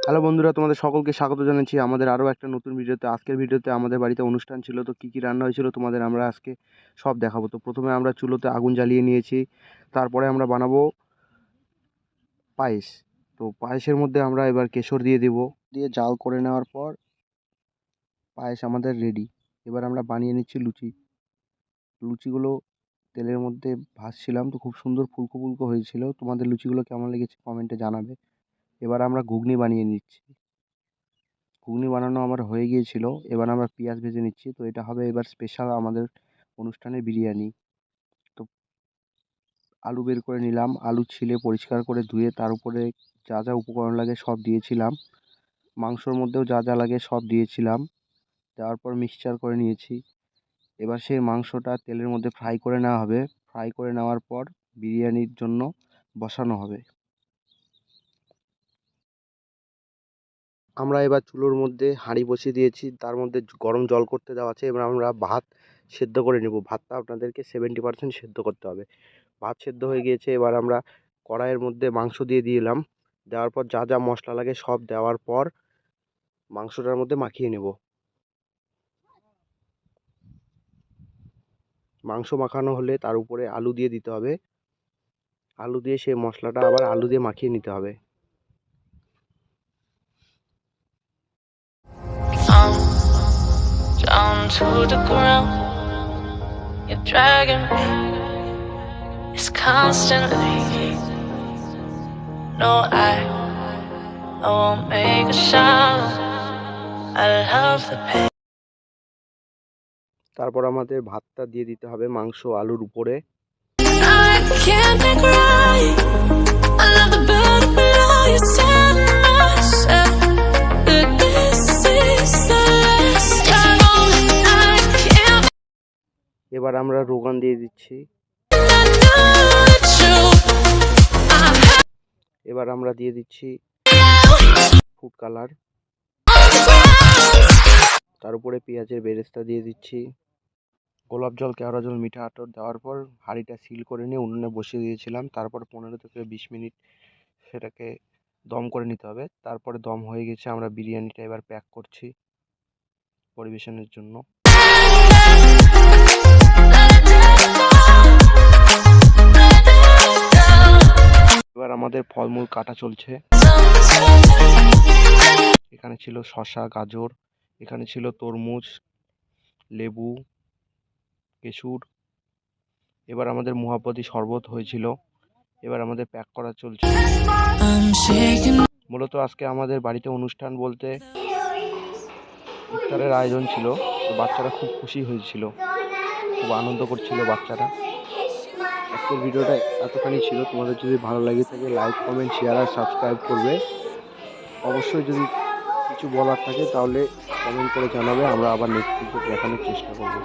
Hello বন্ধুরা, তোমাদের সকলকে স্বাগত জানাচ্ছি আমাদের আরও একটা নতুন ভিডিওতে। আজকের ভিডিওতে আমাদের বাড়িতে অনুষ্ঠান ছিল, তো কী কী রান্না হয়েছিল তোমাদের আমরা আজকে সব দেখাবো। তো প্রথমে আমরা চুলোতে আগুন জ্বালিয়ে নিয়েছি, তারপরে আমরা বানাবো পায়েস। তো পায়েসের মধ্যে আমরা এবার কেশর দিয়ে দেব, দিয়ে জাল করে নেওয়ার পর পায়েস আমাদের রেডি। এবার আমরা বানিয়ে নিচ্ছি লুচিগুলো তেলের মধ্যে ভাজছিলাম, তো খুব সুন্দর ফুলকো ফুলকো হয়েছিল। তোমাদের লুচিগুলো কেমন লেগেছে কমেন্টে জানাবে। এবার আমরা ঘুগনি বানিয়ে নিচ্ছি। ঘুগনি বানানো আমার হয়ে গিয়েছিল, এবার আমরা পেঁয়াজ ভেজে নিচ্ছি। তো এটা হবে এবার স্পেশাল আমাদের অনুষ্ঠানের বিরিয়ানি। তো আলু বের করে নিলাম, আলু ছিলে পরিষ্কার করে ধুয়ে তার উপরে যা যা উপকরণ লাগে সব দিয়েছিলাম। মাংসর মধ্যেও যা যা লাগে সব দিয়েছিলাম, দেওয়ার পর মিক্সচার করে নিয়েছি। এবার সেই মাংসটা তেলের মধ্যে ফ্রাই করে নেওয়া হবে। ফ্রাই করে নেওয়ার পর বিরিয়ানির জন্য বসানো হবে। আমরা এবার চুলোর মধ্যে হাঁড়ি বসিয়ে দিয়েছি, তার মধ্যে গরম জল করতে দেওয়া আছে। এবার আমরা ভাত সেদ্ধ করে নেব। ভাতটা আপনাদেরকে 70% সেদ্ধ করতে হবে। ভাত সেদ্ধ হয়ে গিয়েছে, এবার আমরা কড়াইয়ের মধ্যে মাংস দিয়ে দিলাম। দেওয়ার পর যা যা মশলা লাগে সব দেওয়ার পর মাংসটার মধ্যে মাখিয়ে নেব। মাংস মাখানো হলে তার উপরে আলু দিয়ে দিতে হবে। আলু দিয়ে সেই মশলাটা আবার আলু দিয়ে মাখিয়ে নিতে হবে। Down to the ground, you're dragging me. It's constantly. No, I won't make a sound. I love the pain. তারপর আমাদের ভাতটা দিয়ে দিতে হবে মাংস আলুর উপরে। I can't make right. I love the better below. You said myself that this is the last time. I can't. এবার আমরা রোগান দিয়ে দিচ্ছি। I know it's true. এবার আমরা দিয়ে দিচ্ছি ফুড কালার। তার উপরে পেঁয়াজের বেরেস্তা দিয়ে দিচ্ছি। গোলাপ জল, কেওড়া জল, মিঠা আতর দেওয়ার পর হাঁড়িটা সিল করে নিয়ে উনুনে বসিয়ে দিয়েছিলাম। তারপর 15 থেকে 20 মিনিট সেটাকে দম করে নিতে হবে। তারপরে দম হয়ে গেছে, আমরা বিরিয়ানিটা এবার প্যাক করছি পরিবেশনের জন্য। এবার আমাদের ফলমূল কাটা চলছে। এখানে ছিল শসা, গাজর, এখানে ছিল তরমুজ, লেবু, কেশর। এবার আমাদের মুহাব্বতি শরবত হয়েছিল। এবার আমাদের প্যাক করা চলছে। মূলত আজকে আমাদের বাড়িতে অনুষ্ঠান বলতে ইফতারের আয়োজন ছিল। তো বাচ্চারা খুব খুশি হয়েছিল, খুব আনন্দ করছিল বাচ্চারা। আজকের ভিডিওটা এতখানি ছিল। তোমাদের যদি ভালো লাগে থাকে লাইক, কমেন্ট, শেয়ার আর সাবস্ক্রাইব করবে। অবশ্যই যদি কিছু বলার থাকে তাহলে কমেন্ট করে জানাবে, আমরা আবার নেক্সট ভিডিও দেখানোর চেষ্টা করব।